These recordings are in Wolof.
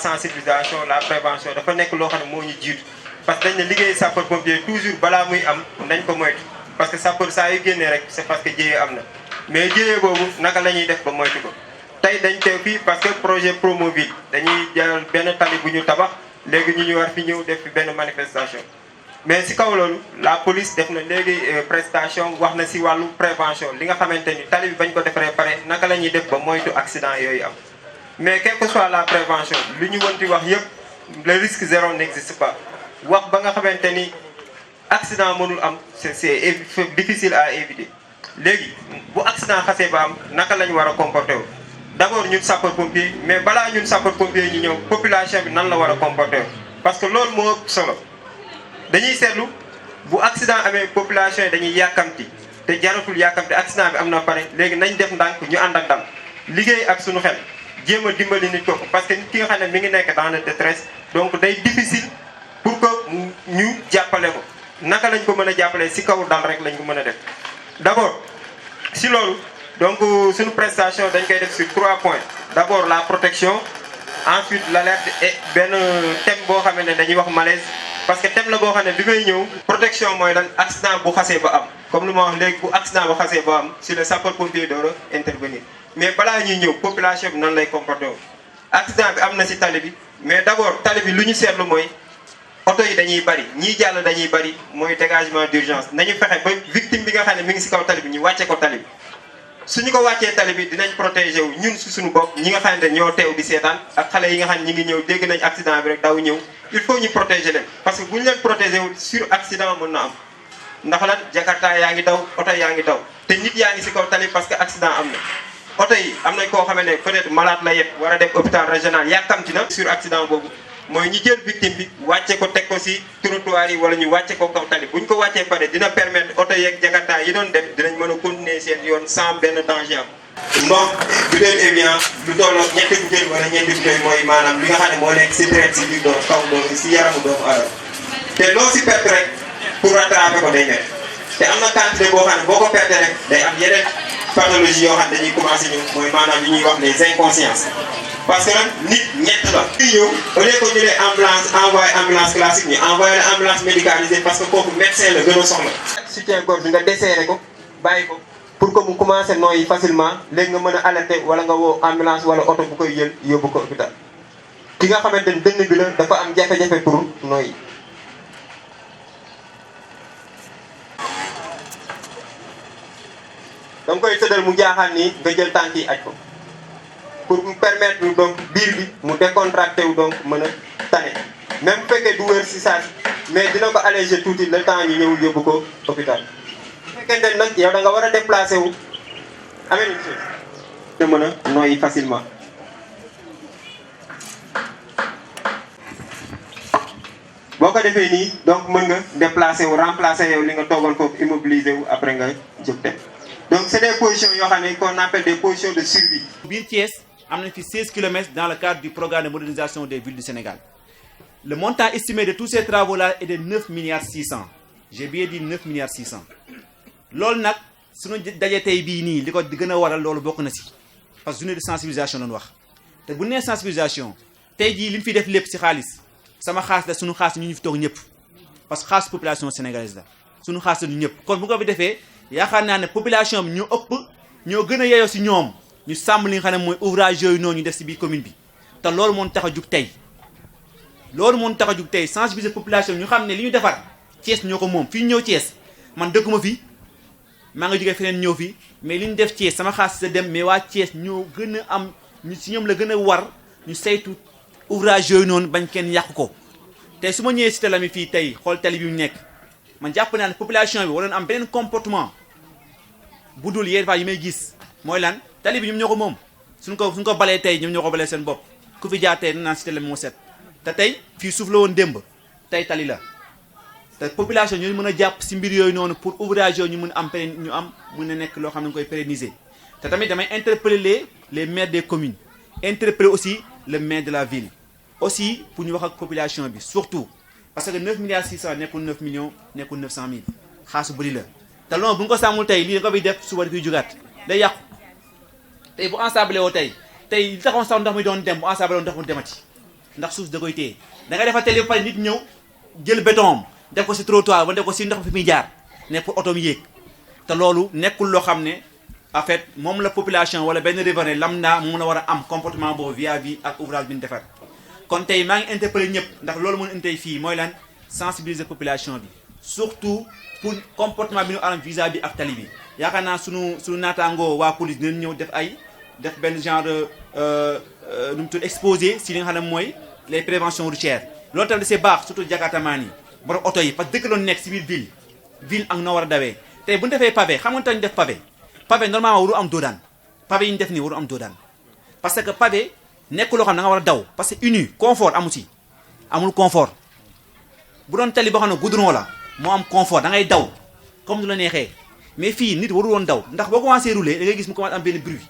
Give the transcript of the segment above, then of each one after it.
sensibilisation la prévention dafa nekk loo xam ne moo ñu jiitu parce que dañ ne liggéey sapeur pompier toujours balaa muy am nañ ko moytu parce que sapeur saa yu génnee rek c'est parce que jéyee am na mais jéyee boobu naka la ñuy def ba moytu ko tey dañ teew fii parce que projet Promoville dañuy jël benn tali bu ñu tabax léegi ñu war fi ñëw def fi benn manifestation mais si kaw loolu la police def na léegi prestation wax na si wàllu prévention li nga xamante ni tali bi bañ ko defaree pare naka la ñuy def ba moytu accident yooyu am mais quelle que soit la prévention li ñu wanti wax yëpp le risque zéro n'existe pas wax ba nga xamante ni accident mënul am c'est difficile à éviter léegi bu accident xasee ba am naka la ñu war a comporter wu d'abord ñun sapeur pompier mais balaa ñun sapeur pompier ñu ñëw population bi nan la war a comporter wu parce que loolu moo ëpp solo dañuy seetlu bu accident amee population yi dañuy yàkkamti te jaratul yàkkamti accident bi am na pare léegi nañ def ndànk ñu ànd ak dal liggéey ak suñu xel jéem a dimbali nit ko parce que nit ki nga xam ne mi ngi nekk dans la détresse donc day difficile pour que ñu jàppale ko naka lañ ko mën a jàppale si kaw dal rek lañ ko mën a def d'abord si loolu donc suñu prestation dañ koy def sur 3 points d'abord la protection ensuite l'alerte et benn thème boo xam ne dañuy wax malaise parce que thème la boo xam ne bi may ñëw protection mooy lan accident bu xasee ba am comme lu ma wax léegi bu accident bu xasee ba am si le sapeur pompier door a intervenir mais balaa ñuy ñëw population bi nan lay comporté wu accident bi am na si tali bi mais d'abord tali bi lu ñu seetlu mooy oto yi dañuy bari ñii jàll dañuy bari mooy dégagement d'urgence nañu fexe ba victime bi nga xam ne mi ngi si kaw tali bi ñu wàcce ko tali bi suñu ko wàccee tali bi dinañ protéger wu ñun si suñu bopp ñi nga xam ne ñoo teew di seetaan ak xale yi nga xam ne ñi ngi ñëw dégg nañ accident bi rek daw ñëw il faut ñu protéger leen parce que bu ñu leen protéger wul sur accident mën na am ndax lan Jakarta yaa ngi daw oto yaa ngi daw te nit yaa ngi si kaw tali parce que accident am na oto yi am nañ koo xamee ne peut-être malade la yëpp war a dem hôpital régional yàkkamti na sur accident boobu mooy ñu jël victime bi wàcce ko teg ko si trottoir yi wala ñu wàcce ko kaw tali bu ñu ko wàccee pare dina permettre oto yeeg Jakarta yi doon dem dinañ mën a continuer seen yoon sans benn danger am. ndox butéel Evian lu tolloo ñetti butéel wala ñeenti butéel mooy maanaam li nga xam ne moo nekk si traite si biir doom kaw doom si yaramu doomu aadama te loo si perte rek pour rattraper ko day nekk te am na quantité boo xam ne boo ko perte rek day am yeneen pathologie yoo xam ne dañuy commencé ñëw mooy maanaam li ñuy wax les inconsciences parce que nag nit ñett la ñuy ñëw au lieu que ñu ne ambulance envoyé ambulance classique ñu envoyé la ambulance médicalisée parce que kooku médecin la gën a soxla soutien gorge bi nga desserré ko bàyyi ko pour que mu commencé nooyi facilement léegi nga mën a alerter wala nga woo ambulance wala oto bu koy jël yóbbu ko hôpital ki nga xamante ni dënn bi la dafa am jafe-jafe pour nooyi da nga koy tëddal mu jaaxaan nii nga jël tànk yi aj ko pour mu permettre donc biir bi mu décontracté wu donc mën a tane même bu fekkee du wér si saa si mais dina ko alléger tuuti le temps ñu ñëw yóbbu ko hôpital. bu fekkente nag yow da nga war a déplacé wu amee une chose te mën a noyyi facilement. boo ko defee nii donc mën nga déplacé wu remplacer yow li nga toogoon foofu immobiliser wu après nga jóg dem donc c'est des positions yoo xam ne qu'on appelle des positions de survie. biir Thiès am nañ fi 16 km dans le cadre du programme de modernisation des villes du Sénégal. Le montant estimé de tous ces travaux-là est de 9 milliards 600. J'ai bien dit 9 milliards 600. loolu nag suñu daje tey bii nii li ko gën a waral loolu bokk na si parce que journée de sensibilisation lañu wax te bu nee sensibilisation tey jii li ñu fi def lépp si xaalis sama xaalis la suñu xaalis ñu fi toog ñëpp parce que xaalis population sénégalaise la suñu xaalis la ñu ñëpp kon bu ko fi defee yaakaar naa ne population bi ñoo ëpp ñoo gën a yeyoo si ñoom ñu sàmm li nga xam ne mooy ouvrage yooyu noonu ñu def si biir commune bi te loolu moo tax a jug tey loolu moo tax a jug tey sensibiliser population ñu xam ne li ñu defar Thiès ñoo ko moom fii ñëw Thiès man dëkkuma fi maa nga jógee feneen ñëw fi mais li ñu def Thiès sama xaalis sa dem mais waa Thiès ñoo gën a am ñu si ñoom la gën a war ñu saytu ouvrage yooyu noonu bañ kenn yàq ko tey su ma ñëwee cité Lamy fii tey xool tali bi mu nekk man jàpp naa ne population bi waroon am beneen comportement bu dul yenn fois yi may gis mooy lan tali bi ñoom ñoo ko moom suñ ko balee tey ñoom ñoo ko balee seen bopp ku fi jaar tey naan cité Lamy moo set te tey fii suuf la woon démb tey tali la te population ñooñu mën a jàpp si mbir yooyu noonu pour ouvrage yooyu ñu mën a am mën a nekk loo xam ne nga koy pérenniser te tamit damay interpeller les maires des communes interpeller aussi le maire de la ville aussi pour ñu wax ak population bi surtout parce que 9 milliards 600 nekkul 9 millions nekkul 900 000 xaasu bëri la te loolu bu nga ko sàmmul tey lii da ko fiy def suba di koy jugaat day yàqu tey bu ensablé woo tey li taxoon sax ndox mi doon dem bu ensablé woo ndox mu demati ndax suuf da koy téye da nga defar tali ba pare nit ñëw jël béton def ko si trottoir ba def ko si ndox fi muy jaar ne pour oto mi yéeg te loolu nekkul loo xam ne en fait moom la population wala benn riverain lambda mu mën a war a am comportement boobu vis-à-vis ak ouvrage bi ñu defar kon tey maa ngi interpellé ñëpp ndax loolu mën indi tey fii mooy lan sensibiliser population bi surtout pour comportement bi ñu am vis-à-vis ak tali bi yaakaar naa sunu naataangoo waa police dinañ ñëw def benn genre nu mu tudd exposé si li nga xam ne mooy les préventions routières loolu tamit c'est baax surtout jakartamaan yi borom oto yi parce que dëkk loon nekk si biir ville ak noo war a dawee tey bu ñu defee pavé xam nga tax ñu def pavé normalement waru am doodaan pavé yi ñu def nii waru am doodaan parce que pavé nekk loo xam ne da nga war a daw parce que uni confort amu si amul confort bu doon tali boo xam ne goudron la moo am confort da ngay daw comme nu la neexee mais fii nit waru woon daw ndax boo commencé rouler da ngay gis mu commencé am benn bruit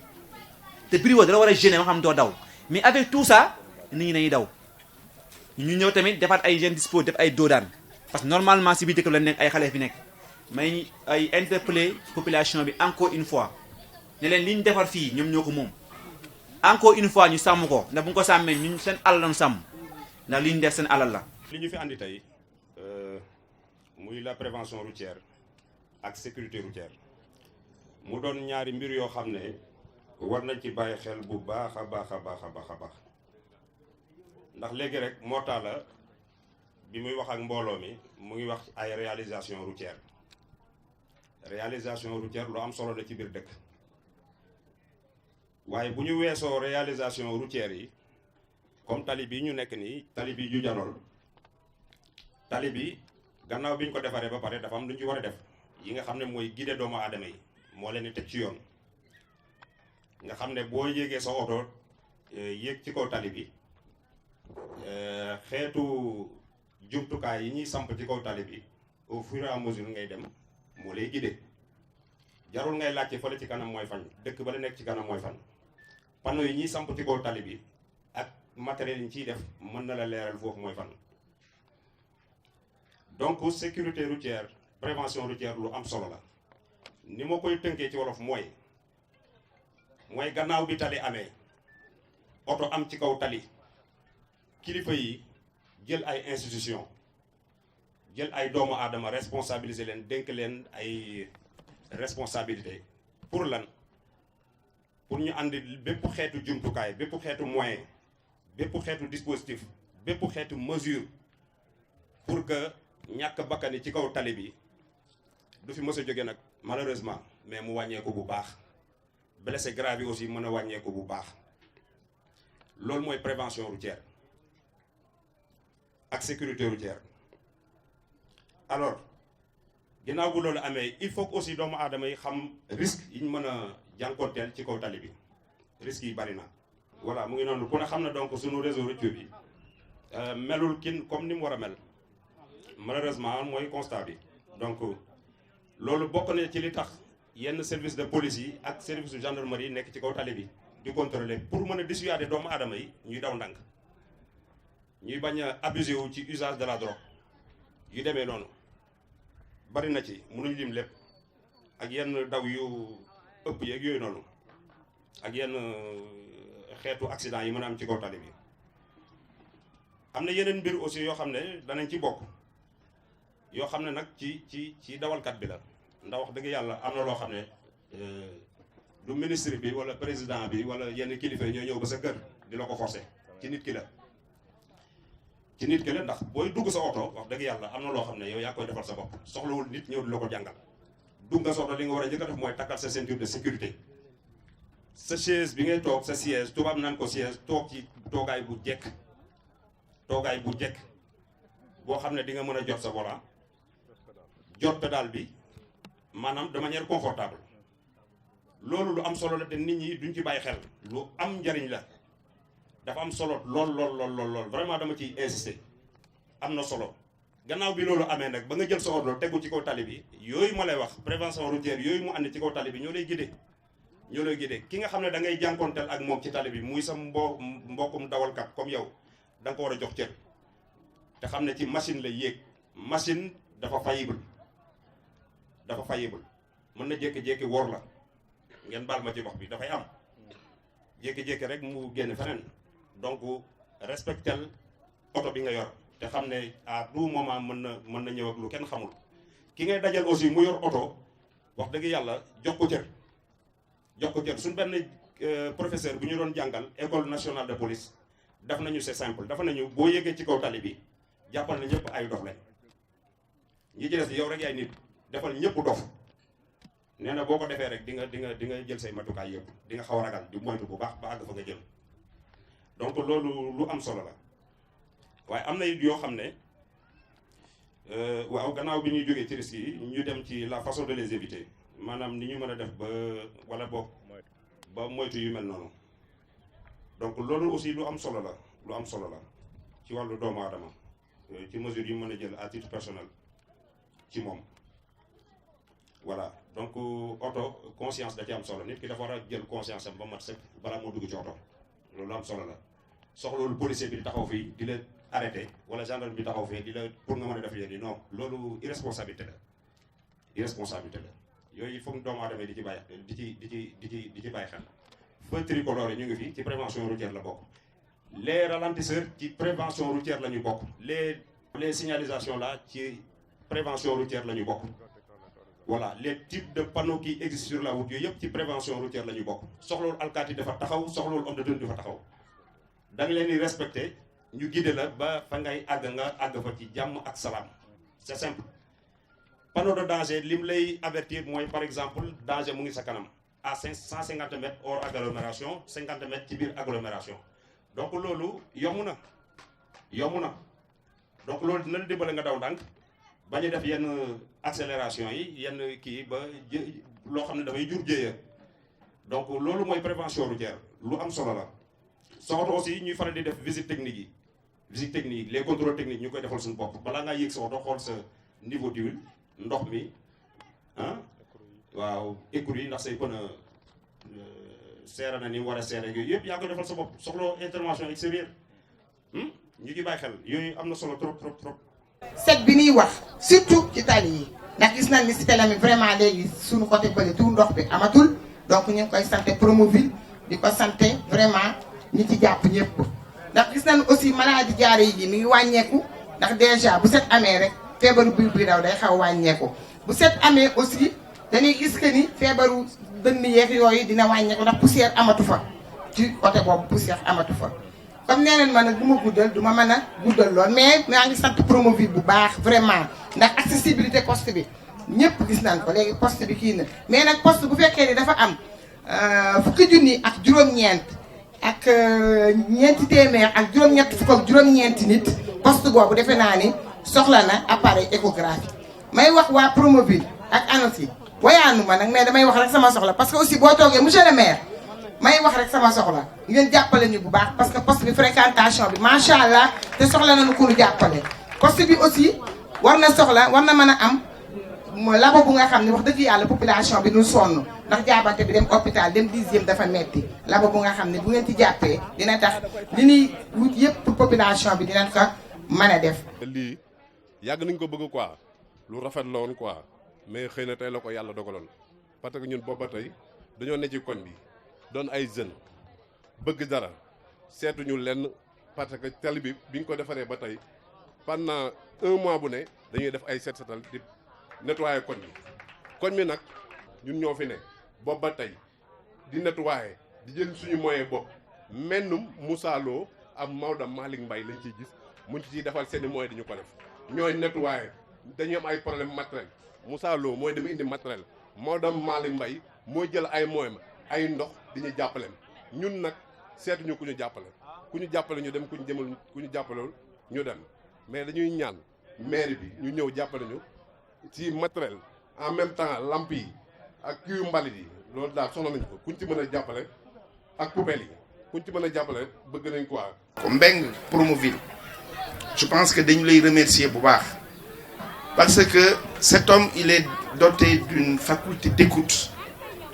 te bruit boobu da la war a gêner ma xam doo daw mais avec tout ça nit ñi dañuy daw ñu ñëw tamit defaat ay jeunes dispo def ay doodaan parce que normalement si biir dëkk la nekk ay xale fi nekk may ay interpeller population bi encore une fois ne leen li ñu defar fii ñoom ñoo ko moom encore une fois ñu sàmm ko ndax bu ñu ko sàmmee ñun seen alal lañu sàmm ndax li ñu def seen alal la. li ñu fi andi tey muy la prévention routière ak sécurité routière mu doon ñaari mbir yoo xam ne war nañ ci bàyyi xel bu baax a baax a baax a baax a baax ndax léegi rek moo tax la bi muy wax ak mbooloo mi mu ngi wax ay réalisation routière lu am solo la ci biir dëkk waaye bu ñu weesoo réalisation routière yi comme tali bi ñu nekk nii tali bi ju janool tali bi gannaaw bi ñu ko defaree ba pare dafa am lu ñu ci war a def yi nga xam ne mooy guider doomu aadama yi moo leen di teg ci yoon nga xam ne boo yéegee sa oto yéeg ci kaw tali bi xeetu jumtukaay yi ñuy samp ci kaw tali bi au fur et à mesure ngay dem moo lay guider jarul ngay laajte fële ci kanam mooy fan dëkk ba la nekk ci kanam mooy fan panneau yi ñuy samp ci kaw tali bi ak matériel yi ñu ciy def mën na la leeral foofu mooy fan. donc sécurité routière prévention routière lu am solo la ni ma koy tënkee ci wolof mooy gannaaw bi tali amee oto am ci kaw tali kilifa yi jël ay institution jël ay doomu aadama responsabiliser leen dénk leen ay responsabilité pour lan pour ñu andi bépp xeetu jumtukaay bépp xeetu moyen bépp xeetu dispositif bépp xeetu mesure pour que ñàkk bakkan yi ci kaw tali bi du fi mës a jóge nag malheureusement mais mu wàññeeku bu baax blessé grave yi aussi mën a wàññeeku bu baax loolu mooy prévention routière ak sécurité routière. alors ginnaaw bu loolu amee il faut que aussi doomu aadama yi xam risque yi ñu mën a jànkoonteel ci kaw tali bi risques yi bari na. voilà mu ngi noonu ku ne xam na donc sunu réseau routier bi melul kin comme ni mu war a mel malheureusement mooy constat bi donc loolu bokk na ci li tax yenn service de police yi ak service de gendarmerie yi nekk ci kaw tali bi di contrôler pour mën a dissuader doomu aadama yi ñuy daw ndànk ñuy bañ a abuser wu ci usage de la drogue yu demee noonu bari na ci mënuñ lim lépp ak yenn daw yu ëpp yeeg yooyu noonu ak yenn xeetu accident yi mën a am ci kaw tali bi. am na yeneen mbir aussi yoo xam ne danañ ci bokk yoo xam ne nag ci dawalkat bi la ndax wax dëgg yàlla am na loo xam ne du ministre bi wala président bi wala yenn kilifa yi ñoo ñëw ba sa kër di la ko forcer ci nit ki la. ci nit ki la ndax booy dugg sa oto wax dëgg yàlla am na loo xam ne yow yaa koy defal sa bopp soxlawul nit ñëw di la ko jàngal dugg nga sa oto li nga war a njëkk a def mooy takkal sa ceinture de sécurité sa chaise bi ngay toog sa siège tubaab naan ko siège toog ci toogaay bu jekk boo xam ne di nga mën a jot sa volant jot pédale bi maanaam de manière confortable loolu lu am solo la te nit ñi duñ ci bàyyi xel lu am njariñ la dafa am solo lool vraiment dama ciy insister am na solo gannaaw bi loolu amee nag ba nga jël sa oto tegu ci kaw tali bi yooyu ma lay wax prévention routière yooyu mu ànd ci kaw tali bi ñoo lay guider ki nga xam ne da ngay jànkoonteel ak moom ci tali bi muy sa mbokkum dawalkat comme yow da nga ko war a jox cër te xam ne ci machine la yéeg machine dafa faillible mën na jékki-jékki wor la ngeen baal ma ci wax bi dafay am jékki-jékki rek mu génn feneen donc respectel oto bi nga yor te xam ne à tout moment mën na ñëw ak lu kenn xamul ki ngay dajal aussi mu yor oto wax dëgg yàlla jox ko cër suñ benn professeur bu ñu doon jàngal école nationale de police daf nañu c'est simple dafa nañu boo yéegee ci kaw tali bi jàppal na ñëpp ay dof lañ ñi ci des yow rek yaay nit defal ñëpp dof nee na boo ko defee rek di nga jël say matukaay yëpp di nga xaw a ragal di moytu bu baax ba àgg fa nga jël donc loolu lu am solo la waaye am na it yoo xam ne waaw gannaaw bi ñuy jógee ci risques yi ñu dem ci la façon de les éviter maanaam ni ñu mën a def ba wala boog ba moytu yu mel noonu donc loolu aussi lu am solo la ci wàllu doomu aadama ci mesure yi mën a jël à titre personnel ci moom voilà donc oto conscience da ci am solo nit ki dafa war a jël conscience am ba mat sëkk balaa moo dugg ci oto loolu am solo la soxloolu policier bi di taxaw fii di la arrêté wala gendarme bi taxaw fii di la pour nga mën a def yéen yi non loolu irresponsabilité la yooyu il faut que doomu aadama di ci bàyyi di ci bàyyi xel feu tricolore ñu ngi fi ci prévention routière la bokk les ralentisseurs ci prévention routière la ñu bokk les signalisations là ci prévention routière la ñu bokk voilà les types de panneaux qui existent sur la route yooyu yëpp ci prévention routière la ñu bokk soxloolu alkaati dafa taxaw soxloolu homme de tenue dafa taxaw da nga leen di respecté ñu guider la ba fa ngay àgg nga àgg fa ci jàmm ak salaam c'est simple panneau de danger lim lay avertir mooy par exemple danger mu ngi sa kanam à 150 mètres hors agglomération 50 mètres ci biir agglomération donc loolu yomb na donc loolu dina la dimbale nga daw ndànk bañ a def yenn accélération yi yenn kii ba loo xam ne dafay jur jéeya donc loolu mooy prévention routière lu am solo la soxoto aussi ñuy faral di def visite technique yi les contrôles techniques ñu koy defal suñu bopp balaa ngaa yéeg soxoto xool sa niveau d'huile ndox mi waaw écrou yi ndax say pneu seera na ni mu war a seere yooyu yëpp yaa koy defal sa bopp soxla intervention extérieure ñu ngi bàyyi xel yooyu am na solo trop. set bi ñuy wax surtout ci tali yi ndax gis nañ ni Cité Lamy vraiment léegi suñu côté bële tout ndox bi amatul donc ñu ngi koy santé Promoville di ko santé vraiment ñi ci jàpp ñëpp ndax gis nañ aussi maladie diarrhée yi mi ngi wàññeeku ndax déjà bu set amee rek feebaru biir buy daw day xaw wàññeeku bu set amee aussi dañuy gis que ni feebaru dënn yeex yooyu dina wàññeeku ndax poussière amatu fa ci côté boobu poussière amatu fa comme nee nañ ma nag du ma guddal du ma mën a guddal lool mais maa ngi sant Promoville bu baax vraiment ndax accessibilité poste bi ñëpp gis nañ ko léegi poste bi kii na mais nag poste bu fekkee ni dafa am fukki junni ak juróom-ñeent ak ñeenti téeméer ak juróom-ñett fukk ak juróom-ñeenti nit poste boobu defe naa ni soxla na appareil échographie may wax waa Promoville ak ANOCI wayaanu ma nag mais damay wax rek sama soxla parce que aussi boo toogee monsieur le maire may wax rek sama soxla ngeen jàppale ñu bu baax parce que poste bi fréquentation bi macha allah te soxla nañu ko ñu jàppale poste bi aussi war na mën a am labo bu nga xam ne wax dëgg yàlla population bi ñu sonn ndax jaabante bi dem hôpital dem 10e dafa metti labo bu nga xam ne bu ngeen ci jàppee dina tax li ñuy wut yëpp pour population bi dinañ ko mën a def. lii yàgg nañ ko bëgg quoi lu rafet la woon quoi mais xëy na tey la ko yàlla dogaloon parce que ñun booba tey dañoo ne ci koñ bi doon ay jeunes bëgg dara seetuñu lenn parce que tali bi biñ ko defaree ba tey pendant 1 mois bu ne dañuy def ay set setal di nettoyer koñ bi nag ñun ñoo fi ne boobu ba tey di nettoyer di jël suñu moyen bopp mennum Moussa Lo ak Maodo Malick Mbaye lañ ciy gis muñ ciy defal seeni moyen di ñu ko def ñooy nettoyer dañuy am ay problème matériel Moussa Lo mooy dem indi matériel Maodo Malick Mbaye mooy jël ay moyen ay ndox di ñu jàppale ñun nag seetuñu ku ñu jàppale ñu dem ku ñu jàppalewul ñu dem mais dañuy ñaan mairie bi ñu ñëw jàppale ñu ci matériel en même temps lamp yi ak kii mbalit yi loolu daal soxla nañ ko kuñ ci mën a jàppale ak poubelle yi kuñ ci mën a jàppale bëgg nañ quoi. Mbengue Promoville je pense que dañu lay remercier bu baax parce que cet homme il est doté d'une faculté d'écoute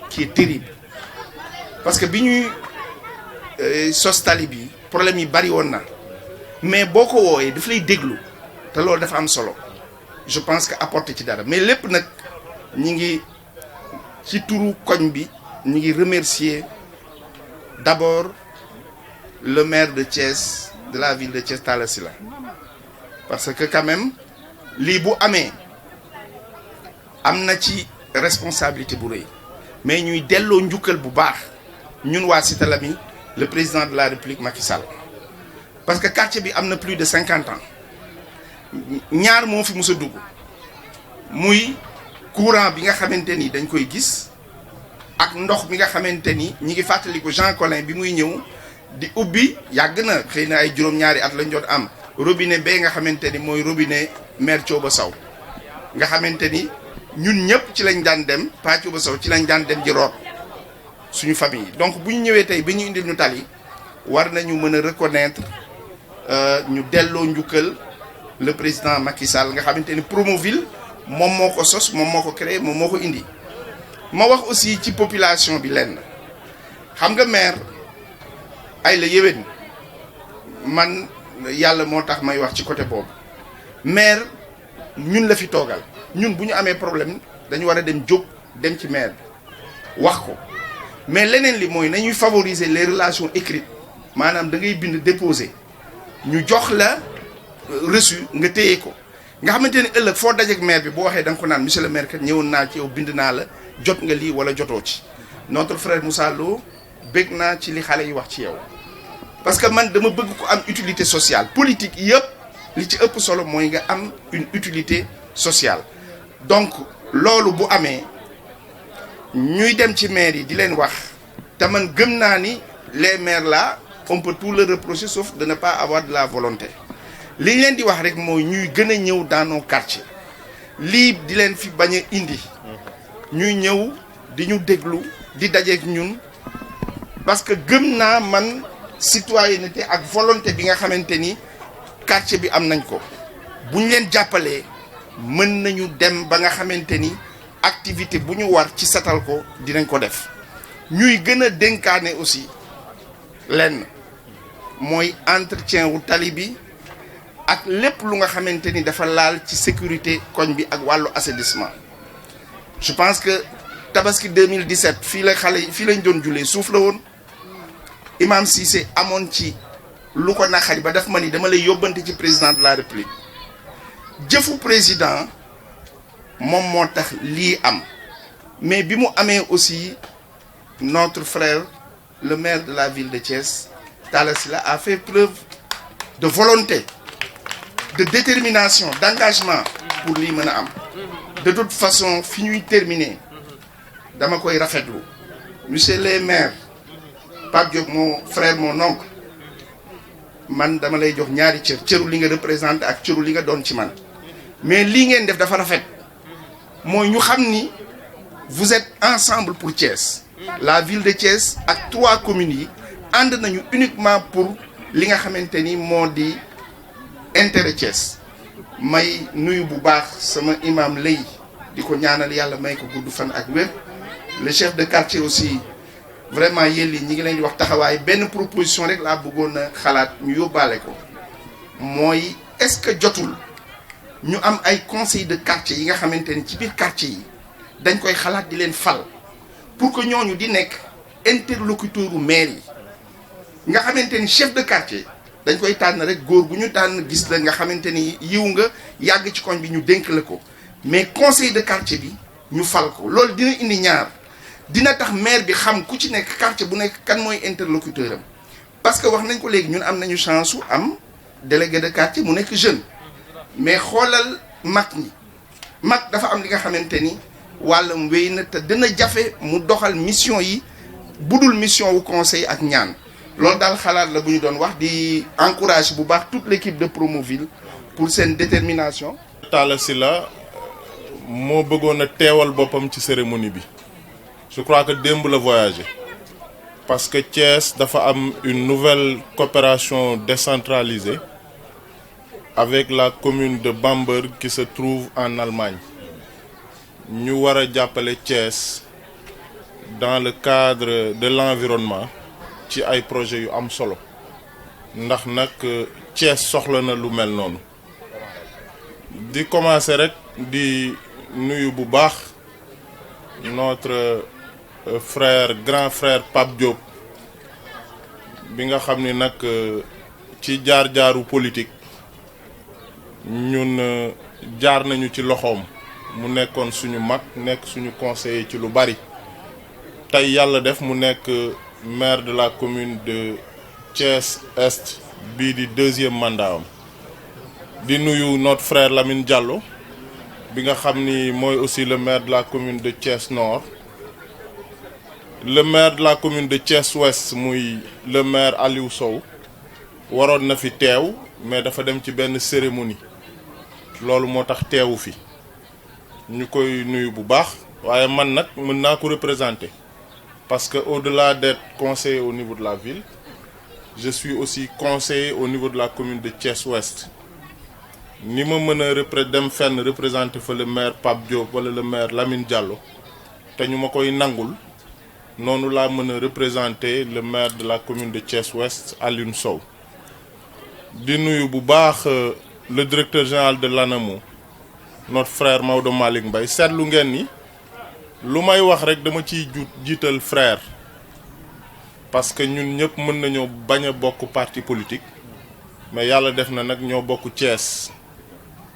qui est terrible parce que bi ñuy sos tali bi problème yi bari woon na mais boo ko wooyee daf lay déglu te loolu dafa am solo je pense que apporter ci dara mais lépp nag ñi ngi ci turu koñ bi ñi ngi remercier d'abord le maire de Thiès de la ville de Thiès Talla Sylla parce que quand même lii bu amee am na ci responsabilité bu rëy mais ñuy delloo njukkal bu baax ñun waa Cité Lamy le président de la République Macky Sall parce que quartier bi am na plus de 50 ans ñaar moo fi mës a dugg muy courant bi nga xamante ni dañ koy gis ak ndox bi nga xamante ni ñi ngi fàttaliku Jean Collin bi muy ñëw di ubbi yàgg na xëy na ay juróom-ñaari at lañ jot am robinet bee nga xamante ni mooy robinet maire Thioba Sow nga xamante ni ñun ñëpp ci lañ daan dem Pa Thioba Sow ci lañ daan dem ji root suñu famille donc bu ñu ñëwee tey ba ñu indil ñu tali war nañu mën a reconnaître ñu delloo njukkal le président Macky Sall nga xamante ni Promoville moom moo ko sos moom moo ko créé moom moo ko indi ma wax aussi ci population bi lenn xam nga maire ay la yéwén man yàlla moo tax may wax ci côté boobu maire ñun la fi toogal ñun bu ñu amee problème dañu war a dem jóg dem ci maire bi wax ko mais leneen li mooy nañuy favoriser les relations écrites maanaam da ngay bind déposer ñu jox la reçu nga téye ko nga xamante ni ëllëg foo dajeek maire bi boo waxee da nga ko naan monsieur le maire kat ñëwoon naa ci yow bind naa la jot nga lii wala jotoo ci notre frère Moussa Lo bég naa ci li xale yi wax ci yow parce que man dama bëgg ko am utilité sociale politique yëpp li ci ëpp solo mooy nga am une utilité sociale donc loolu bu amee ñuy dem ci maire yi di leen wax te man gëm naa ni les maires là on peut tout le reprocher sauf de ne pas avoir de la volonté li ñu leen di wax rek mooy ñuy gën a ñëw dans nos quartiers lii di leen fi bañ a indi ñuy ñëw di ñu déglu di dajeek ñun parce que gëm naa man citoyenneté ak volonté bi nga xamante ni quartier bi am nañ ko bu ñu leen jàppalee mën nañu dem ba nga xamante ni activité bu ñu war ci setal ko dinañ ko def ñuy gën a dénkaane aussi lenn mooy entretien wu tali bi ak lépp lu nga xamante ni dafa laal ci sécurité koñ bi ak wàllu assainissement je pense que tabaski 2017 fii la xale yi fii lañ doon julee suuf la woon Imam Cissé amoon ci lu ko naqari ba daf ma ni dama lay yóbbante ci président de la république jëfu président moom moo tax lii am mais bi mu amee aussi notre frère le maire de la ville de Thiès Talla Sylla a fait preuve de volonté de détermination d'engagement pour lii mën a am de toute façon fi ñuy terminer dama koy rafetlu monsieur le maire Pape Diop mon frère mon oncle man dama lay jox ñaari cëru li nga représenté ak cëru li nga doon ci man mais lii ngeen def dafa rafet mooy ñu xam ni vous êtes ensemble pour Thiès la ville de Thiès ak 3 communes yi ànd nañu uniquement pour li nga xamante ni moo di intérêt Thiès may nuyu bu baax sama imam lay di ko ñaanal yàlla may ko gudd fan ak wér le chef de quartier aussi vraiment yéen ñi ngi leen di wax taxawaay benn proposition rek laa bëggoon a xalaat ñu yóbbaale ko mooy est-ce que jotul ñu am ay conseil de quartier yi nga xamante ni ci biir quartier yi dañ koy xalaat di leen fal pour que ñooñu di nekk interlocuteur u maire yi nga xamante ni chef de quartier dañ koy tànn rek góor gu ñu tànn gis la nga xamante ni yiw nga yàgg ci koñ bi ñu dénk la ko mais conseil de quartier bi ñu fal ko loolu dina indi ñaar dina tax maire bi xam ku ci nekk quartier bu nekk kan mooy interlocuteur am parce que wax nañ ko léegi ñun am nañu chance su am délégué de quartier mu nekk jeune mais xoolal mag ñi mag dafa am li nga xamante ni wàllam wéy na te dina jafe mu doxal mission yi budul mission wu conseil ak ñaan loolu daal xalaat la bu ñu doon wax di encourage bu baax toute l'équipe de Promoville pour seen détermination. Talla Sylla moo bëggoon a teewal boppam ci cérémonie bi je crois que démb la voyagé parce que Thiès dafa am une nouvelle coopération décentralisée avec la commune de Bamberg qui se trouve en Allemagne ñu war a jàppale Thiès dans le cadre de l'environnement ci ay projets yu am solo ndax nag Thiès soxla na lu mel noonu di commencer rek di nuyu bu baax notre frère grand frère Pape Diop bi nga xam ni nag ci jaar-jaaru politique ñun jaar nañu ci loxoom mu nekkoon suñu mag nekk suñu conseiller ci lu bari tey yàlla def mu nekk maire de la commune de Thiès Est bii di 2e mandat am di nuyu notre frère Lamine Diallo bi nga xam ni mooy aussi le maire de la commune de Thiès Nord le maire de la commune de Thiès Ouest muy le maire Aliou Sow waroon na fi teew mais dafa dem ci benn cérémonie loolu moo tax teewu fi ñu koy nuyu bu baax waaye man nag mën naa ko représenter parce que au-delà d'être conseiller au niveau de la ville je suis aussi conseiller au niveau de la commune de Thiès Ouest ni ma mën a dem fenn représenter fa le maire Pape Diop wala le maire Lamine Diallo te ñu ma koy nangul noonu laa mën a représenter le maire de la commune de Thiès Ouest Alioune Sow di nuyu bu baax le directeur général de l'ANAMO notre frère Maodo Malick Mbaye seetlu ngeen ni lu may wax rek dama ciy jiital frère parce que ñun ñëpp mën nañoo bañ a bokk parti politique mais yàlla def na nag ñoo bokk Thiès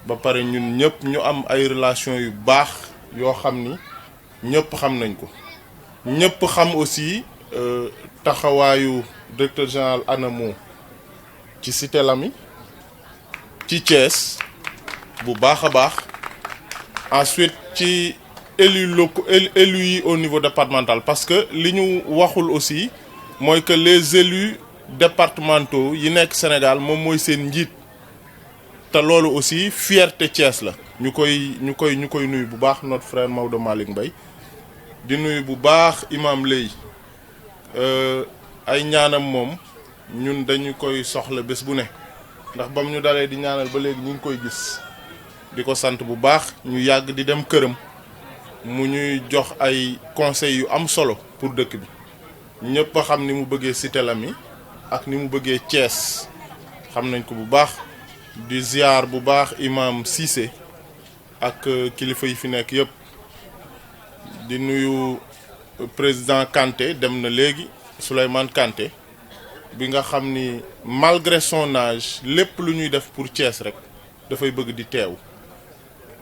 ba pare ñun ñëpp ñu am ay relations yu baax yoo xam ni ñëpp xam nañ ko ñëpp xam aussi taxawaayu directeur général ANAMO ci Cité Lamy ci Thiès bu baax a baax ensuite ci élus locaux élus yi au niveau départemental parce que li ñu waxul aussi mooy que les élus départementaux yi nekk Sénégal moom mooy seen njiit te loolu aussi fierté Thiès la ñu koy nuyu bu baax notre frère Maodo Malick Mbaye di nuyu bu baax imam Lay ay ñaanam moom ñun dañu koy soxla bés bu ne ndax bam ñu dalee di ñaanal ba léegi ñu ngi koy gis di ko sant bu baax ñu yàgg di dem këram mu ñuy jox ay conseils yu am solo pour dëkk bi ñëpp a xam ni mu bëggee Cité Lamy ak ni mu bëggee Thiès xam nañ ko bu baax di ziar bu baax imam Cissé ak kilifa yi fi nekk yëpp di nuyu président Kanté dem na léegi Souleymane Kanté bi nga xam ni malgré son âge lépp lu ñuy def pour Thiès rek dafay bëgg di teew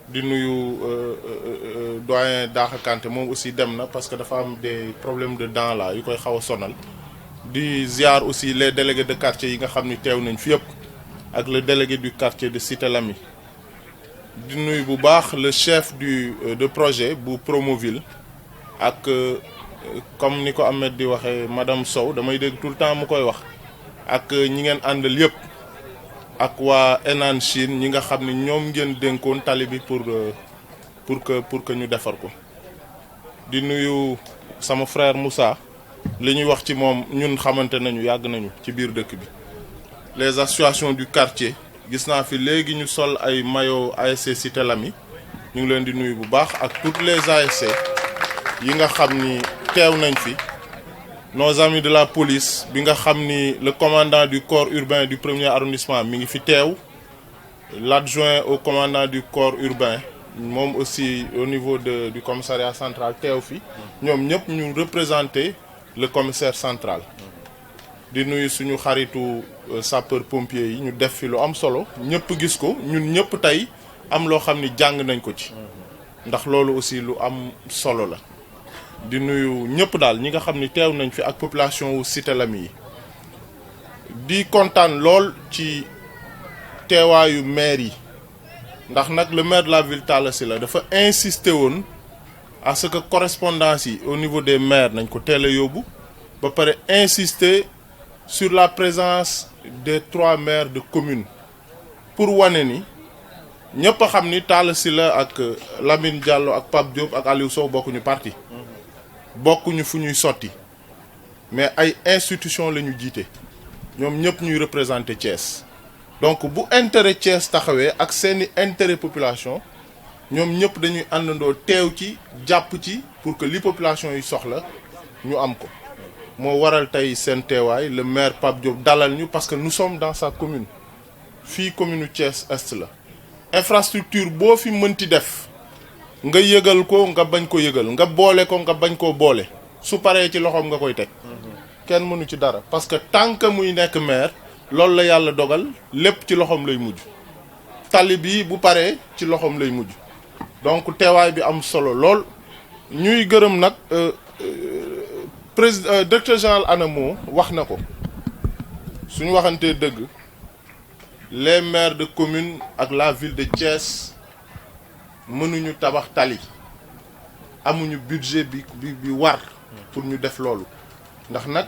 di nuyu doyen Daxa Kanté moom aussi dem na parce que dafa am des problèmes de dents là yu koy xaw a sonal di ziar aussi les délégués de quartier yi nga xam ni teew nañ fi yëpp ak le délégué du quartier de Cité Lamy di nuyu bu baax le chef de projet bu Promoville ak comme ni ko Ahmed di waxee madame Sow damay dégg tout le temps mu koy wax ak ñi ngeen àndal yëpp ak waa Enan Chine ñi nga xam ne ñoom ngeen dénkoon tali bi pour que ñu defar ko di nuyu sama frère Moussa li ñuy wax ci moom ñun xamante nañu yàgg nañu ci biir dëkk bi les associations du quartier gis naa fi léegi ñu sol ay maillot ASC Cité Lamy ñu ngi leen di nuyu bu baax ak toutes les ASC yi nga xam ni teew nañ fi nos amis de la police bi nga xam ni le commandant du corps urbain du 1er arrondissement mi ngi fi teew l'adjoint au commandant du corps urbain moom aussi au niveau du commissariat central teew fi ñoom ñëpp ñu représenter le commissaire central di nuyu suñu xaritu sapeur pompier yi ñu def fi lu am solo ñëpp gis ko ñun ñëpp tey am loo xam ni jàng nañ ko ci ndax loolu aussi lu am solo la di nuyu ñëpp daal ñi nga xam ni teew nañ fi ak population wu Cité Lamy yi di kontaan lool ci teewaayu maire yi ndax nag le maire de la ville Talla Sylla dafa insister woon à ce que correspondance yi au niveau des maires nañ ko teel a yóbbu ba pare insister sur la présence des 3 maires de commune pour wane ni ñëpp a xam ni Talla Sylla ak Lamine Diallo ak Pape Diop ak Aliou Sow bokkuñu parti bokkuñu fu ñuy sotti mais ay institution la ñu jiite ñoom ñëpp ñuy représenter Thiès donc bu intérêt Thiès taxawee ak seeni intérêt population ñoom ñëpp dañuy àndandoo teew ci jàpp ci pour que li population yi soxla ñu am ko moo waral tey seen teewaay le maire Pape Diop dalal ñu parce que nous sommes dans sa commune fii commune Thiès Est la infrastructure boo fi mënti def nga yëgal ko nga bañ ko yëgal nga boole ko nga bañ koo boole su paree ci loxoom nga koy teg kenn mënu ci dara parce que tant que muy nekk maire loolu la yàlla dogal lépp ci loxoom lay mujj tali bi bu paree ci loxoom lay mujj donc teewaay bi am solo lool ñuy gërëm nag président directeur général ANAMO wax na ko suñu waxantee dëgg les maires de communes ak la ville de Thiès mënuñu tabax tali amuñu budget bi war pour ñu def loolu ndax nag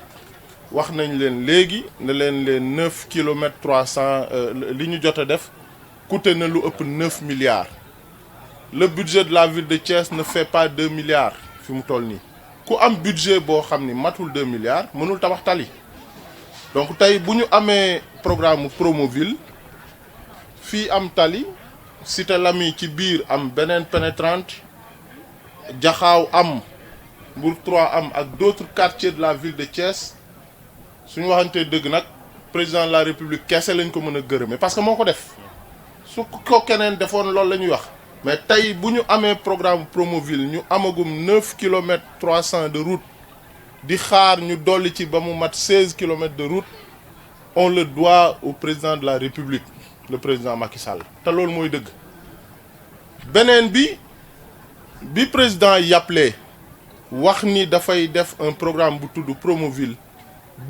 wax nañ leen léegi ne leen les 9 kilomètres 300 li ñu jot a def coûté na lu ëpp 9 milliards le budget de la ville de Thiès ne fait pas 2 milliards fi mu toll nii ku am budget boo xam ni matul 2 milliards mënul tabax tali donc tey bu ñu amee programme Promoville fii am tali Cité Lamy ci biir am beneen pénétrante Jaxaaw am Mbour 3 am ak d'autres quartiers de la ville de Thiès suñu waxantee dëgg nag président de la république kese lañ ko mën a gërëme parce que moo ko def su ko keneen defoon loolu la ñuy wax mais tey bu ñu amee programme Promoville ñu amagum 9 kilomètres 300 de route di xaar ñu dolli ci ba mu mat 16 kilomètres de route on le doit au président de la république le président Macky Sall te loolu mooy dëgg beneen bi président yàppalee wax ni dafay def un programme bu tudd Promoville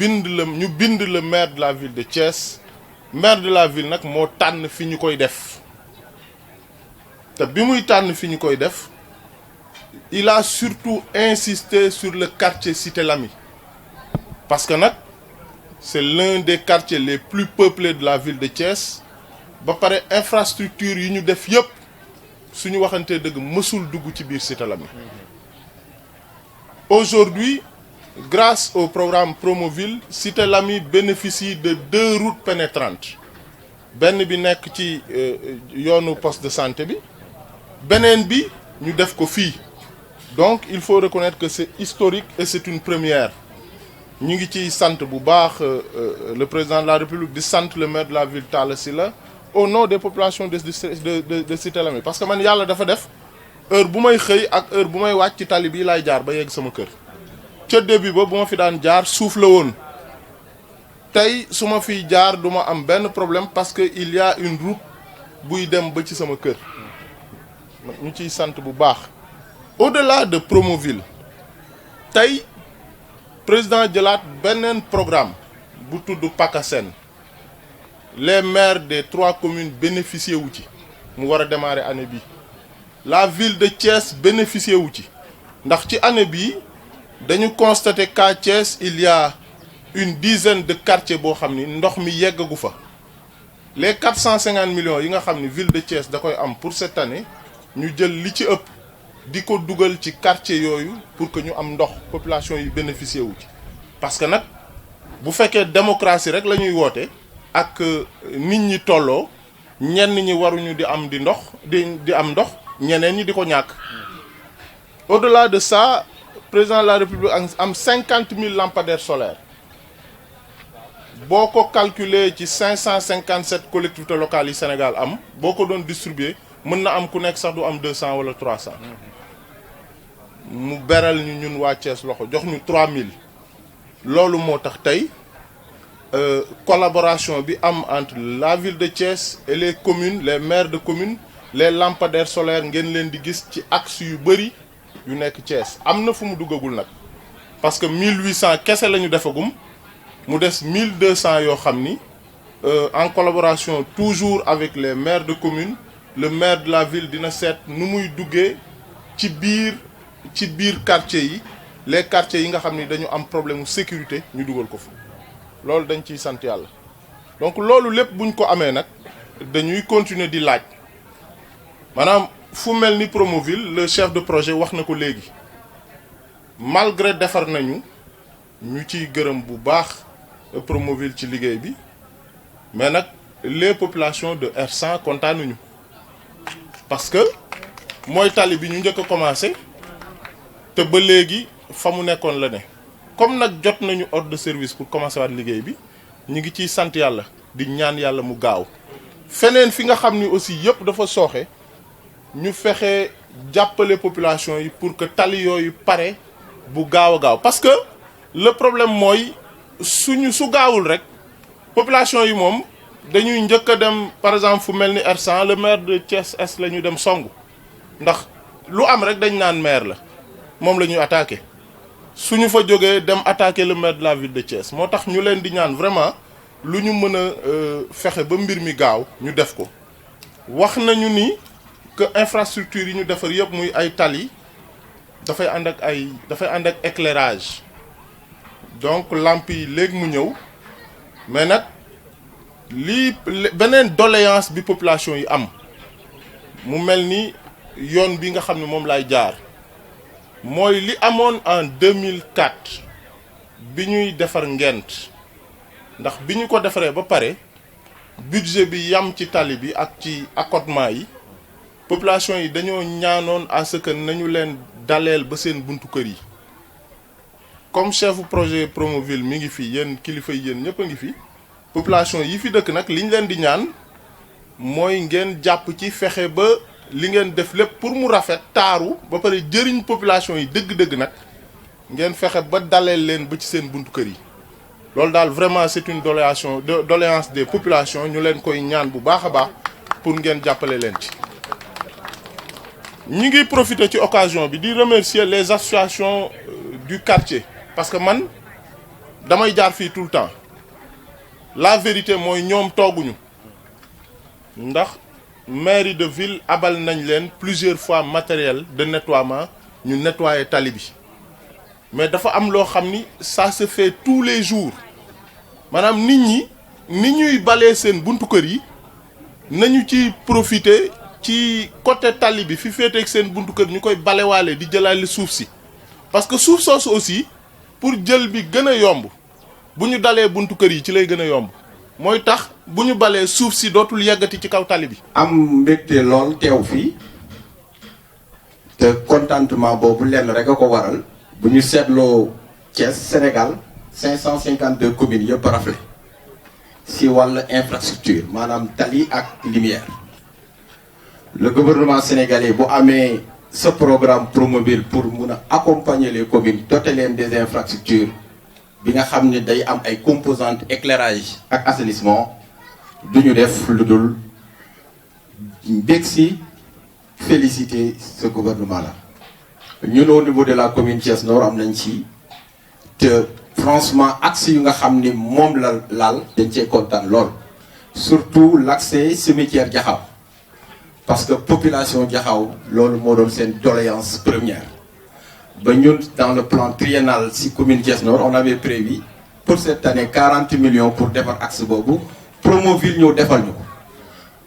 ñu bind le maire de la ville de Thiès maire de la ville nag moo tànn fi ñu koy def te bi muy tànn fi ñu koy def il a surtout insisté sur le quartier Cité Lamy parce que nag c'est l'un des quartiers les plus peuplés de la ville de Thiès ba pare infrastructure yi ñu def yépp suñu waxantee dëgg mësul dugg ci biir Cité Lamy aujourd'hui grâce au programme Promoville Cité Lamy bénéficie de 2 routes pénétrantes benn bi nekk ci yoonu poste de santé bi beneen bi ñu def ko fii donc il faut reconnaître que c'est historique et c'est une première ñu ngi ciy sant bu baax le président de la République di sant le maire de la ville Talla Sylla au nom des populations de Cité Lamy parce que man yàlla dafa def heure bu may xëy ak heure bu may wàcc ci tali bii laay jaar ba yegg sama kër ca début ba bu ma fi daan jaar suuf la woon tey su ma fiy jaar du ma am benn problème parce que il y a une route buy dem ba ci sama kër ñu ciy sant bu baax au-delà de Promoville tey président jëlaat beneen programme bu tudd PACASEN les maires des 3 communes bénéficié wu ci mu war a démarrer année bi la ville de Thiès bénéficié wu ci ndax ci année bi dañu constater qu'à Thiès il y a une dizaine de quartiers boo xam ni ndox mi yeggagu fa les 450 millions yi nga xam ni ville de Thiès da koy am pour cette année ñu jël li ci ëpp di ko dugal ci quartier yooyu pour que ñu am ndox population yi bénéficier wu ci parce que nag bu fekkee démocratie rek la ñuy woote ak nit ñi tolloo ñenn ñi waruñu di am di am ndox ñeneen ñi di ko ñàkk au-delà de ça président de la République am 50 000 lampadaires solaires boo ko calculer ci 557 collectivités locales yi Sénégal am boo ko doon distribuer mën na am ku nekk sax du am 200 wala 300 mu beral ñu ñun waa Thiès loxo jox ñu 3000 loolu moo tax tey collaboration bi am entre la ville de Thiès et les communes les maires de communes les lampadaires solaires ngeen leen di gis ci axe yu bëri yu nekk Thiès am na fu mu duggagul nag parce que 1800 kese la ñu defagum mu des 1200 yoo xam ni en collaboration toujours avec les maires de communes le maire de la ville dina seet nu muy duggee ci biir quartier yi les quartiers yi nga xam ni dañu am problème mu sécurité ñu dugal ko fa loolu dañ ciy sant yàlla donc loolu lépp buñ ko amee nag dañuy continuer di laaj maanaam fu mel ni Promoville le chef de projet wax na ko léegi malgré defar nañu ñu ciy gërëm bu baax Promoville ci liggéey bi mais nag les populations de R100 kontaanuñu parce que mooy tali bi ñu njëkk a commencé te ba léegi fa mu nekkoon la ne comme nag jot nañu ordre de service pour commencer waat liggéey bi ñu ngi ciy sant yàlla di ñaan yàlla mu gaaw feneen fi nga xam ni aussi yëpp dafa sooxe ñu fexe jàppale population yi pour que tali yooyu pare bu gaaw a gaaw parce que le problème mooy su gaawul rek population yi moom dañuy njëkk a dem par exemple fu mel ni R100 le maire de Thiès Est la ñu dem songu ndax lu am rek dañ naan maire la moom la ñuy attaqué suñu fa jógee dem attaqué le maire de la ville de Thiès moo tax ñu leen di ñaan vraiment lu ñu mën a fexe ba mbir mi gaaw ñu def ko wax nañu ni que infrastructure yi ñu defar yëpp muy ay tali dafay ànd ak éclairage donc lampe yi léegi mu ñëw mais nag lii beneen doléance bi population yi am mu mel ni yoon bi nga xam ne moom laay jaar mooy li amoon en 2004 bi ñuy defar Ngent ndax bi ñu ko defaree ba pare budget bi yam ci tali bi ak ci accotement yi population yi dañoo ñaanoon à ce que nañu leen daleel ba seen buntu kër yi comme chef projet Promoville mi ngi fi yéen kilifa yi yéen ñëpp a ngi fi population yi fi dëkk nag li ñu leen di ñaan mooy ngeen jàpp ci fexe ba li ngeen def lépp pour mu rafet taaru ba pare jëriñ population yi dëgg-dëgg nag ngeen fexe ba daleel leen ba ci seen buntu kër yi loolu daal vraiment c'est une doléance des populations ñu leen koy ñaan bu baax a baax pour ngeen jàppale leen ci. ñi ngi profiter ci occasion bi di remercier les associations du quartier parce que man damay jaar fii tout le temps la vérité mooy ñoom tooguñu ndax mairie de ville abal nañ leen plusieurs fois matériel de nettoiement ñu nettoyer tali bi mais dafa am loo xam ni ça se fait tous les jours maanaam nit ñi ni ñuy balee seen buntu kër yi nañu ci profiter ci côté tali bi fi féeteeg seen buntu kër ñu koy balewaale di jëlaale suuf si parce que suuf soosu aussi pour jël bi gën a yomb bu ñu dalee buntu kër yi ci lay gën a yomb mooy tax bu ñu balee suuf si dootul yeggati ci kaw tali bi. am mbégte lool teew fii te contentement boobu lenn rek a ko waral bu ñu seetloo Thiès Sénégal 552 communes yëpp rafle si wàllu infrastructure maanaam tali ak lumière. Le gouvernement sénégalais bu amee ce programme Promoville pour mun a accompagner les communes doter leen des infrastructures bi nga xam ne day am ay composantes éclairage ak assainissement du ñu def lu dul mbég si féliciter ce gouvernement là. ñun au niveau de la commune Thiès Nord am nañ ci te franchement axe yu nga xam ni moom la laal dañ cee kontaan lool surtout l'accès cimetière Diakhao parce que population Diakhao loolu moo doon seen doléance première ba ñun dans le plan triennal si commune Thiès Nord on avait prévu pour cette année 40 millions pour defar axe boobu Promoville ñëw defal ñu ko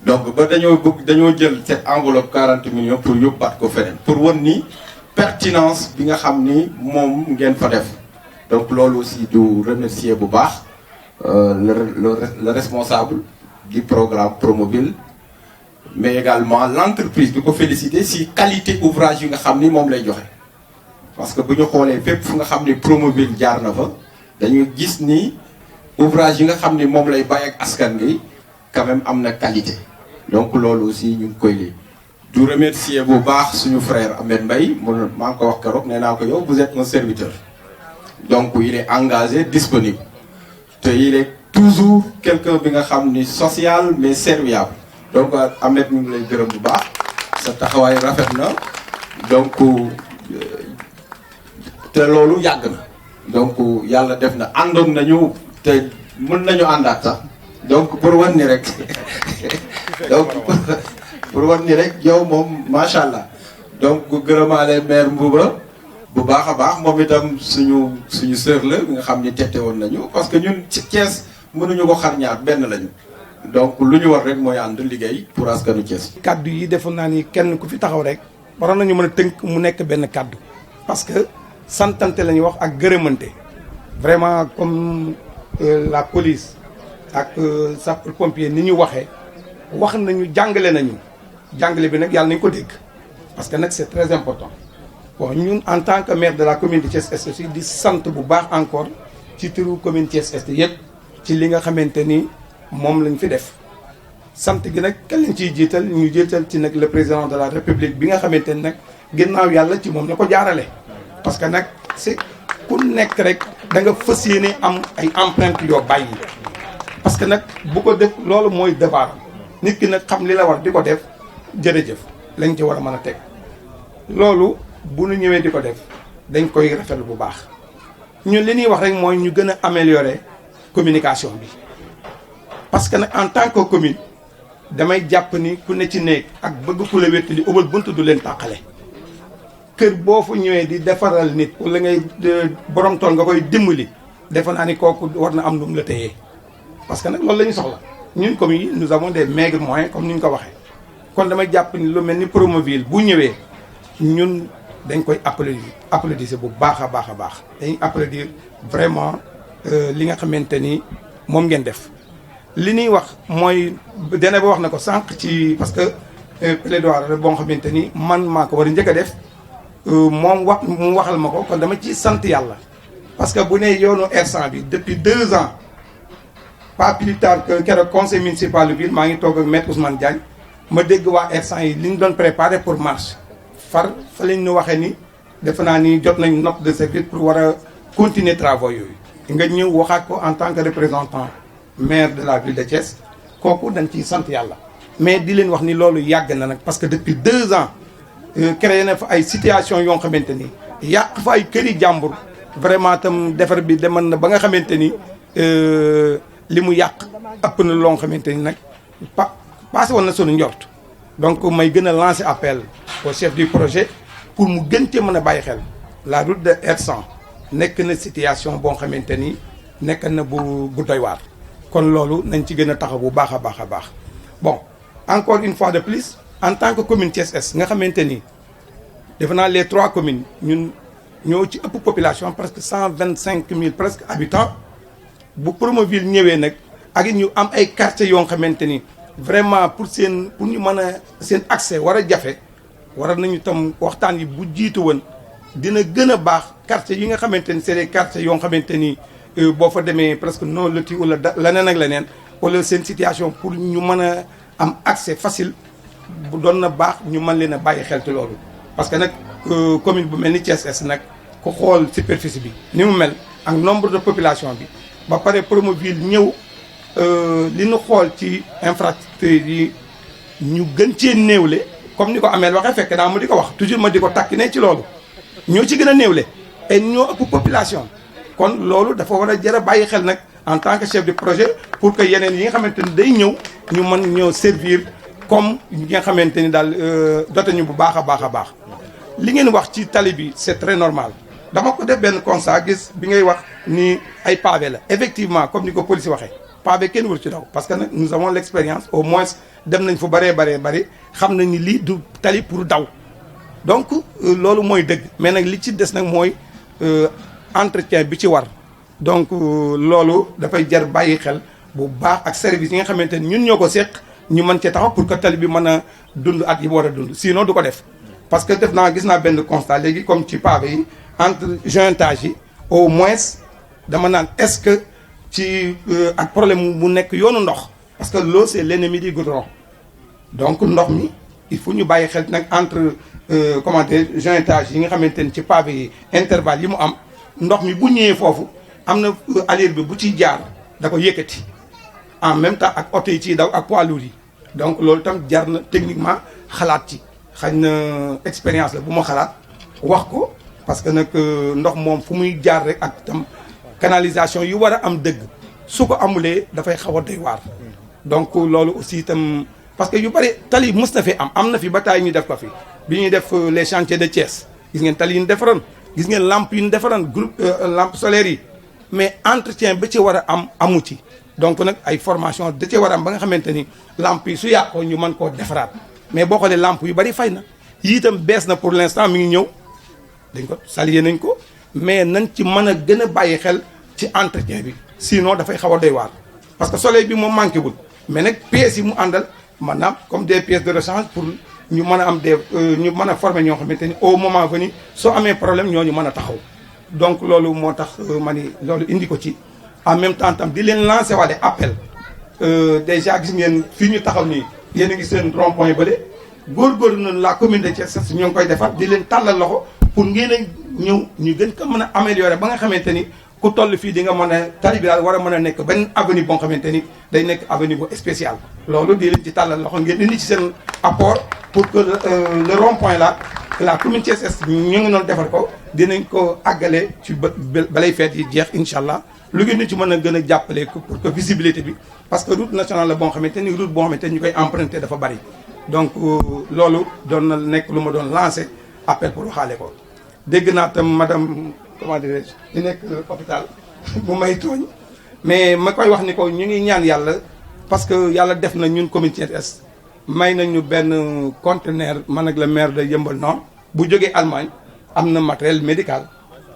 donc ba dañoo jël cette enveloppe 40 millions pour yóbbaat ko feneen pour won ni pertinence bi nga xam ni moom ngeen fa def donc loolu aussi du remercier bu baax le responsable du programme Promoville mais également l'entreprise bi ko féliciter si qualité ouvrage yi nga xam ni moom lay joxe parce que bu ñu xoolee fépp fu nga xam ni Promoville jaar na fa dañu gis ni ouvrage yi nga xam ni moom lay bàyyi ak askan gi quand même am na qualité donc loolu aussi ñu ngi koy lii du remercier bu baax suñu frère Ahmed Mbaye mun maa ngi ko wax keroog nee naa ko yow vous êtes un serviteur donc il est engagé disponible te il est toujours quelqu'un bi nga xam ni social mais serviable donc Ahmed ñu ngi lay gërëm bu baax sa taxawaay rafet na donc te loolu yàgg na donc yàlla def na àndoon nañu te mën nañu àndaat sax donc pour wan ni rek donc pour wan ni rek yow moom macha allah donc gërëmaale maire Mbouba bu baax a baax moom itam suñu sœur la nga xam ni tette woon nañu parce que ñun ci Thiès mënuñu ko xar ñaar benn lañu donc lu ñu war rek mooy ànd liggéey pour askanu Thiès. kaddu yi defoon naa ni kenn ku fi taxaw rek waroon nañu mën a tënk mu nekk benn kaddu parce que santante la ñuy wax ak gërëmante vraiment comme la police ak sapeur pompier ni ñu waxee wax nañu jàngale bi nag yàlla nañu ko dégg parce que nag c'est très important bon ñun en tant que maire de la commune de Thiès Est aussi di sant bu baax encore ci turu commune Thiès Est yëpp ci li nga xamante ni moom lañ fi def sant gi nag kan lañ ciy jiital ñu jiital ci nag le président de la république bi nga xamante ni nag ginnaaw yàlla ci moom la ko jaarale parce que nag c'est ku nekk rek da nga fas yéene am ay empreintes yoo bàyyi parce que nag bu ko def loolu mooy devoir nit ki nag xam li la war di ko def jërëjëf lañ ci war a mën a teg loolu bu ñu ñëwee di ko def dañ koy rafetlu bu baax ñun li ñuy wax rek mooy ñu gën a améliorer communication bi parce que nag en tant que commune damay jàpp ni ku ne ci néeg ak bëgg ku la wéttali ubal bunt du leen tàqale kër boo fa ñëwee di defaral nit wala ngay borom tool nga koy dimbali defe naa ni kooku war na am lu mu la téyee parce que nag loolu la ñu soxla ñun communes yi nous avons des maigres moyens comme ni ñu ko waxee kon damay jàpp ni lu mel ni Promoville bu ñëwee ñun dañ koy applaudir bu baax a baax a baax dañuy applaudir vraiment li nga xamante ni moom ngeen def li ñuy wax mooy dene ba wax na ko sànq ci parce que plaidoyer boo xamante ni man maa ko war a njëkk a def moom mu waxal ma ko kon dama ci sant yàlla parce que bu ne yoonu R100 bi depuis 2 ans pas plus tard que keroog conseil municipal ville maa ngi toog ak maître Ousmane Diagne ma dégg waa R100 yi li ñu doon préparé pour marche fa lañ ñu waxee ni defe naa ni jot nañ note de service pour war a continuer travaux yooyu nga ñëw waxaat ko en tant que représentant maire de la ville de Thiès kooku dañ ciy sant yàlla mais di leen wax ni loolu yàgg na nag parce que depuis 2 ans créé na fa ay situation yoo xamante ni yàq fa ay këri jàmbur vraiment tam defar bi demoon na ba nga xamante ni li mu yàq ëpp na loo xamante ni nag passé woon na sunu njort donc may gën a lancer appel au chef du projet pour mu gën cee mën a bàyyi xel la route de R100 nekk na situation boo xamante ni nekk na bu doy waar kon loolu nañ ci gën a taxaw bu baax a baax a baax bon encore une fois de plus en tant que commune Thiès Est nga xamante ni defe naa les 3 communes ñun ñoo ci ëpp population presque 125 000 presque habitants bu Promoville ñëwee nag ak ñu am ay quartiers yoo xamante ni vraiment pour ñu mën a seen accès war a jafe war nañu tam waxtaan yi bu jiitu woon dina gën a baax quartiers yi nga xamante ni c'est des quartiers yoo xamante ni boo fa demee presque non loti wala leneen ak leneen wala seen situation pour ñu mën a am accès facile bu doon na baax ñu mën leen a bàyyi xel ci loolu. parce que nag commune bu mel ni Thiès Est nag ku xool superficie bi ni mu mel ak nombre de population bi ba pare Promoville ñëw li ñu xool ci infrastructure yi ñu gën cee néewle comme ni ko Amel waxee fekk naa mu di ko wax toujours ma di ko takki ne ci loolu ñoo ci gën a néewle et ñoo ëpp population kon loolu dafa war a jar a bàyyi xel nag en tant que chef de projet pour que yeneen yi nga xamante ni day ñëw ñu mën ñoo servir comme ñi nga xamante ni daal dote ñu bu baax a baax a baax li ngeen wax ci tali bi c'est très normal dama ko def benn constat gis bi ngay wax ni ay pavé la effectivement comme ni ko police waxee pavé kenn wër ci daw parce que nag nous avons l'expérience au moins dem nañ fu bëree xam nañ ni lii du tali pour daw donc loolu mooy dëgg mais nag li ci des nag mooy entretien bi ci war donc loolu dafay jar bàyyi xel bu baax ak service yi nga xamante ni ñun ñoo ko seq ñu mën cee taxaw pour que tali bi mën a dund at yi war a dund sinon du ko def parce que def naa gis naa benn constat léegi comme ci pavé yi entre jointage yi au moins dama naan est-ce que ci ak problème mu nekk yoonu ndox parce que l'eau c'est l'ennemi du goudron donc ndox mi il faut ñu bàyyi xel nag entre comment dire jointage yi nga xamante ni ci pavé yi intervalle yi mu am ndox mi bu ñëwee foofu am na allure bi bu ciy jaar da ko yëkkati en même temps ak oto yi ciy daw ak poids lourds yi donc loolu tam jar na techniquement xalaat ci xañ na expérience la bu ma xalaat wax ko parce que nag ndox moom fu muy jaar rek ak tam canalisation yu war a am dëgg su ko amulee dafay xaw a doy waar donc loolu aussi itam parce que yu bëri tali mës na fi am na fi ba taay ñu def ko fi bi ñuy def les chantiers de Thiès gis ngeen tali yi ñu defaroon gis ngeen lampe yi ñu defaroon groupe lampe solaire yi mais entretien ba ci war a am amu ci donc nag ay formation da ci war a am ba nga xamante ni lampe yi su yàqoo ñu mën koo defaraat mais boo xoolee lampe yu bëri fay na yii itam bees na pour l'instant mi ngi ñëw dañ ko saluer nañ ko mais nañ ci mën a gën a bàyyi xel ci entretien bi sinon dafay xaw a doy waar parce que soleil bi moom manqué wul mais nag pièces yi mu àndal maanaam comme des pièces de rechange pour ñu mën a am des ñu mën a former ñoo xamante ni au moment venu soo amee problème ñooñu mën a taxaw donc loolu moo tax ma ni loolu indi ko ci en même temps tam di leen lancer wale appel déjà gis ngeen fii ñu taxaw nii yéen a ngi seen rond point bële góorgóorlu nañu la commune de Thiès ñoo ngi koy defar di leen tàllal loxo pour ngeen a ñëw ñu gën ko mën a améliorer ba nga xamante ni ku toll fii di nga mën a tali bi daal war a mën a nekk benn avenue boo xamante ni day nekk avenue bu spécial loolu di leen ci tàllal loxo ngeen indi ci seen apport pour que le rond-point là la commune Thiès Est ñu ngi noonu defar ko dinañ ko àggale ci balay feet yi jeex incha allah lu ngeen ni ci mën a gën a jàppale pour que visibilité bi parce que route nationale la boo xamante ni route boo xamante ni ñu koy emprunté dafa bari donc loolu doon na nekk lu ma doon lancé appel pour waxaale ko dégg naa tam madame comment dirais-je di nekk hôpital bu may tooñ mais ma koy wax ni ko ñu ngi ñaan yàlla parce que yàlla def na ñun commune Thiès Est may nañu benn conteneur man ak le maire de Yeumbeul Nord bu jógee Allemagne am na matériel médical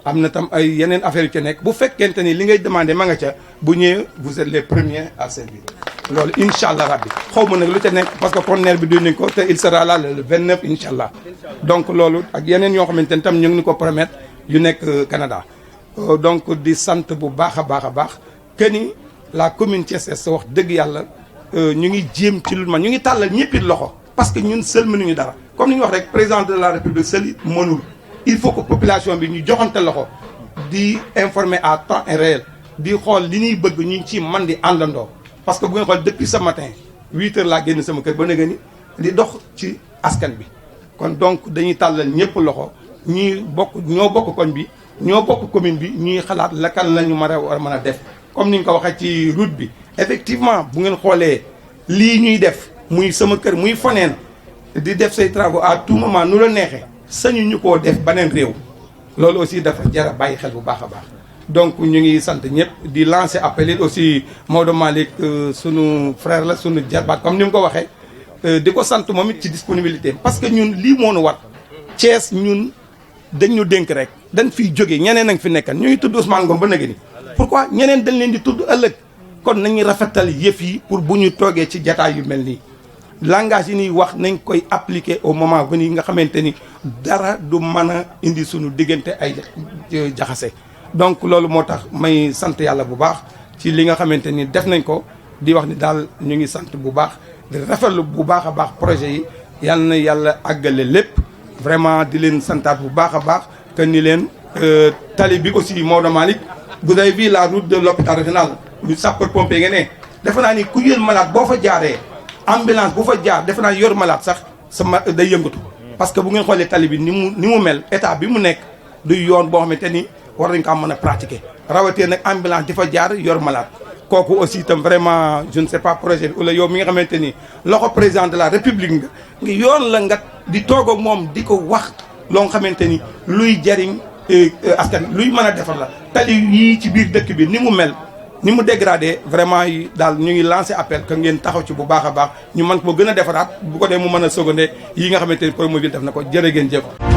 am na tam ay yeneen affaire yu ci nekk bu fekkente ni li ngay demandé ma nga ca bu ñëwee vous êtes les premiers à servir loolu incha allah rabbi xaw ma nag lu ca nekk parce que conteneur bi duy nañ ko te il sera là le 29 incha allah donc loolu ak yeneen yoo xamante ni tam ñu ngi ni ko promettre yu nekk Canada donc di sant bu baax a baax que ni la commune Thiès Est wax dëgg yàlla ñu ngi jéem ci lu ma ñu ngi tàllal ñëpp it loxo parce que ñun seul mënuñu dara comme ni ñu wax rek président de la république seul mënul il faut que population bi ñu joxante loxo di informer à temps et réel di xool li ñuy bëgg ñu ci man di àndandoo parce que bu ngeen xool depuis ce matin 8 heures laa génn sama kër ba nga ni di dox ci askan bi kon donc dañuy tàllal ñëpp loxo ñii ñoo bokk koñ bi ñoo bokk commune bi ñuy xalaat lakan la ñu war a mën a def comme ni ñu ko waxee ci route bi effectivement bu ngeen xoolee lii ñuy def muy sama kër muy faneen di def say travaux à tout moment nu la neexee sañu ñu koo def beneen réew loolu aussi dafa jar a bàyyi xel bu baax a baax donc ñu ngi sant ñëpp di lancer appel it aussi Maodo Malick sunu frère la sunu jarbaat comme ni mu ko waxee di ko sant moom it ci disponibilité parce que ñun lii moo nu wat Thiès ñun dañ ñu dénk rek dañ fiy jógee ñeneen a ngi fi nekkan ñu ngi tudd Ousmane Ngom ba nag ni pourquoi ñeneen dañ leen di tudd ëllëg kon nañu rafetal yëf yi pour bu ñu toogee ci jataay yu mel nii langage yi ñuy wax nañ koy appliquer au moment venu nga xamante ni dara du mën a indi suñu diggante ay jaxase donc loolu moo tax may sant yàlla bu baax ci li nga xamante ni def nañ ko di wax ni daal ñu ngi sant bu baax di rafetlu bu baax a baax projet yi yal na yàlla àggale lépp vraiment di leen santaat bu baax a baax que ni leen tali bi aussi Maodo Malick vous avez vu la route de l'hôpital régional lu sapeur pompier nga ne defe naa ni ku yor malade boo fa jaaree ambulance bu fa jaar defe naa yor malade sax sama day yëngatu parce que bu ngeen xoolee tali bi ni mu mel état bi mu nekk du yoon boo xamante ni war nañ ko mën a pratiquer rawatee nag ambulance di fa jaar yor malade kooku aussi itam vraiment je ne sais pas projet bi wala yow mi nga xamante ni loxo président de la république nga yoon la nga di toog ak moom di ko wax loo nga xamante ni luy jariñ askan luy mën a defar la tali yii ci biir dëkk bi ni mu mel ni mu dégradé vraiment yi daal ñu ngi lancé appel que ngeen taxaw ci bu baax a baax ñu mën ko gën a defaraat bu ko dee mu mën a secondé yi nga xamante ni Promoville def na ko jërë ngeen jëf